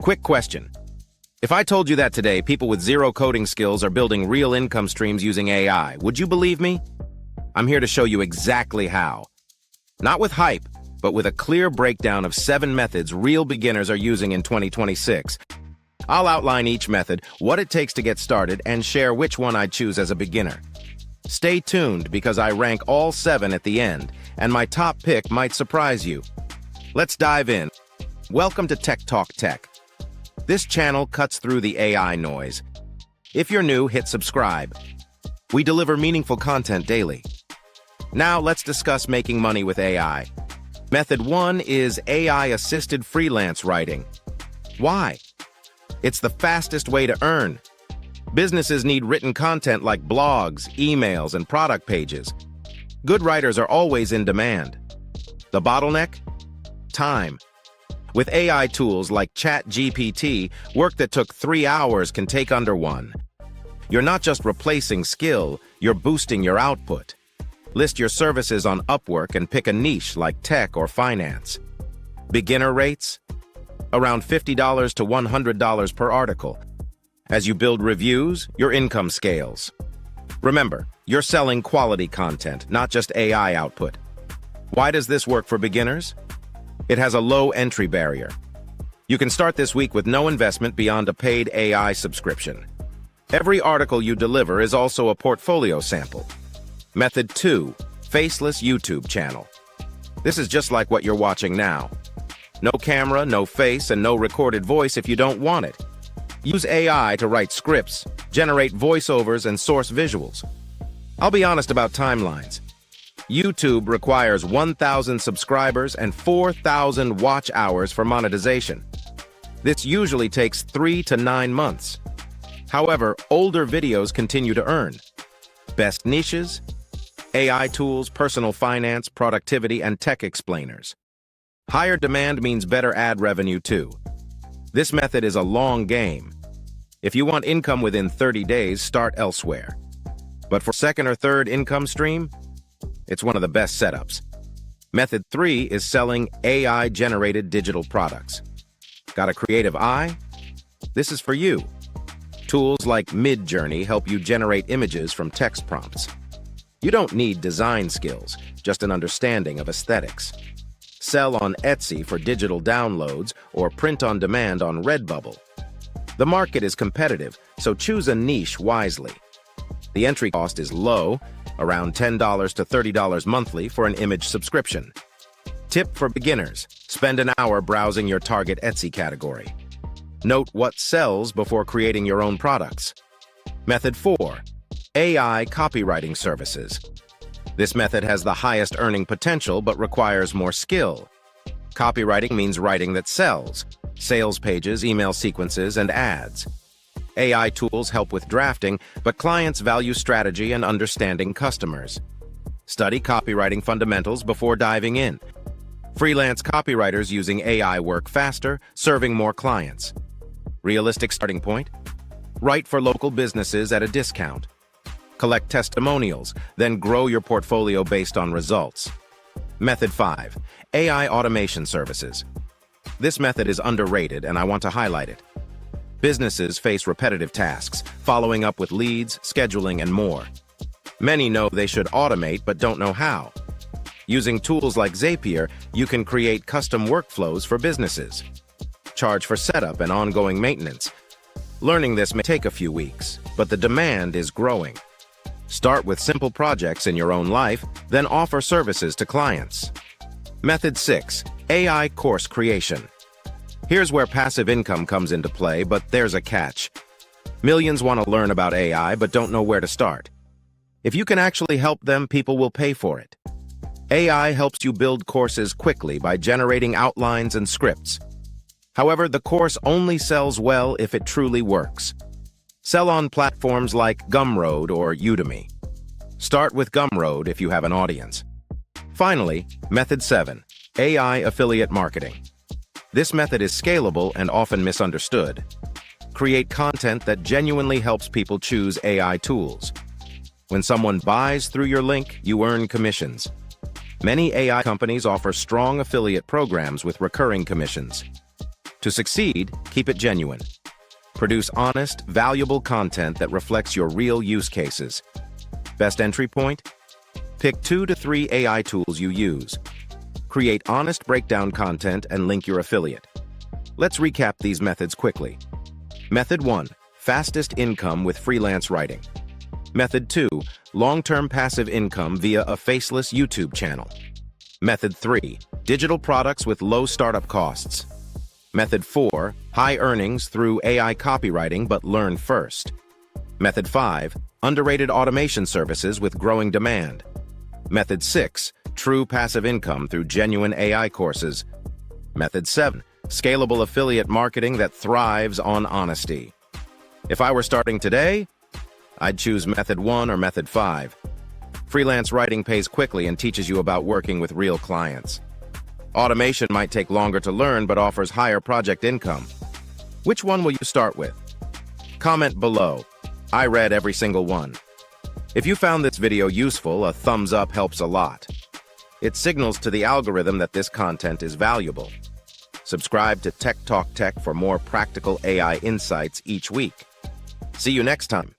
Quick question. If I told you that today people with zero coding skills are building real income streams using AI, would you believe me? I'm here to show you exactly how. Not with hype, but with a clear breakdown of 7 methods real beginners are using in 2026. I'll outline each method, what it takes to get started, and share which one I'd choose as a beginner. Stay tuned because I rank all 7 at the end, and my top pick might surprise you. Let's dive in. Welcome to Tech Talk Tech. This channel cuts through the AI noise. If you're new, hit subscribe. We deliver meaningful content daily. Now let's discuss making money with AI. Method 1 is AI-assisted freelance writing. Why? It's the fastest way to earn. Businesses need written content like blogs, emails, and product pages. Good writers are always in demand. The bottleneck? Time. With AI tools like ChatGPT, work that took 3 hours can take under 1. You're not just replacing skill, you're boosting your output. List your services on Upwork and pick a niche like tech or finance. Beginner rates? Around $50 to $100 per article. As you build reviews, your income scales. Remember, you're selling quality content, not just AI output. Why does this work for beginners? It has a low entry barrier. You can start this week with no investment beyond a paid AI subscription. Every article you deliver is also a portfolio sample. Method 2, faceless YouTube channel. This is just like what you're watching now. No camera, no face, and no recorded voice if you don't want it. Use AI to write scripts, generate voiceovers, and source visuals. I'll be honest about timelines. YouTube requires 1,000 subscribers and 4,000 watch hours for monetization. This usually takes 3 to 9 months. However, older videos continue to earn. Best niches? AI tools, personal finance, productivity, and tech explainers. Higher demand means better ad revenue too. This method is a long game. If you want income within 30 days, start elsewhere. But for second or third income stream, it's one of the best setups. Method 3 is selling AI-generated digital products. Got a creative eye? This is for you. Tools like Midjourney help you generate images from text prompts. You don't need design skills, just an understanding of aesthetics. Sell on Etsy for digital downloads or print on demand on Redbubble. The market is competitive, so choose a niche wisely. The entry cost is low, around $10 to $30 monthly for an image subscription. Tip for beginners: spend an hour browsing your target Etsy category. Note what sells before creating your own products. Method 4, AI copywriting services. This method has the highest earning potential but requires more skill. Copywriting means writing that sells: sales pages, email sequences, and ads. AI tools help with drafting, but clients value strategy and understanding customers. Study copywriting fundamentals before diving in. Freelance copywriters using AI work faster, serving more clients. Realistic starting point? Write for local businesses at a discount. Collect testimonials, then grow your portfolio based on results. Method 5, AI automation services. This method is underrated, and I want to highlight it. Businesses face repetitive tasks, following up with leads, scheduling, and more. Many know they should automate but don't know how. Using tools like Zapier, you can create custom workflows for businesses. Charge for setup and ongoing maintenance. Learning this may take a few weeks, but the demand is growing. Start with simple projects in your own life, then offer services to clients. Method 6, AI course creation. Here's where passive income comes into play, but there's a catch. Millions want to learn about AI but don't know where to start. If you can actually help them, people will pay for it. AI helps you build courses quickly by generating outlines and scripts. However, the course only sells well if it truly works. Sell on platforms like Gumroad or Udemy. Start with Gumroad if you have an audience. Finally, Method 7, AI affiliate marketing. This method is scalable and often misunderstood. Create content that genuinely helps people choose AI tools. When someone buys through your link, you earn commissions. Many AI companies offer strong affiliate programs with recurring commissions. To succeed, keep it genuine. Produce honest, valuable content that reflects your real use cases. Best entry point? Pick 2 to 3 AI tools you use. Create honest breakdown content and link your affiliate. Let's recap these methods quickly. Method 1. Fastest income with freelance writing. Method 2. Long-term passive income via a faceless YouTube channel. Method 3. Digital products with low startup costs. Method 4. High earnings through AI copywriting but learn first. Method 5. Underrated automation services with growing demand. Method 6. True passive income through genuine AI courses. Method 7. Scalable affiliate marketing that thrives on honesty. If I were starting today, I'd choose Method 1 or Method 5. Freelance writing pays quickly and teaches you about working with real clients. Automation might take longer to learn but offers higher project income. Which one will you start with? Comment below. I read every single one. If you found this video useful, a thumbs up helps a lot. It signals to the algorithm that this content is valuable. Subscribe to Tech Talk Tech for more practical AI insights each week. See you next time.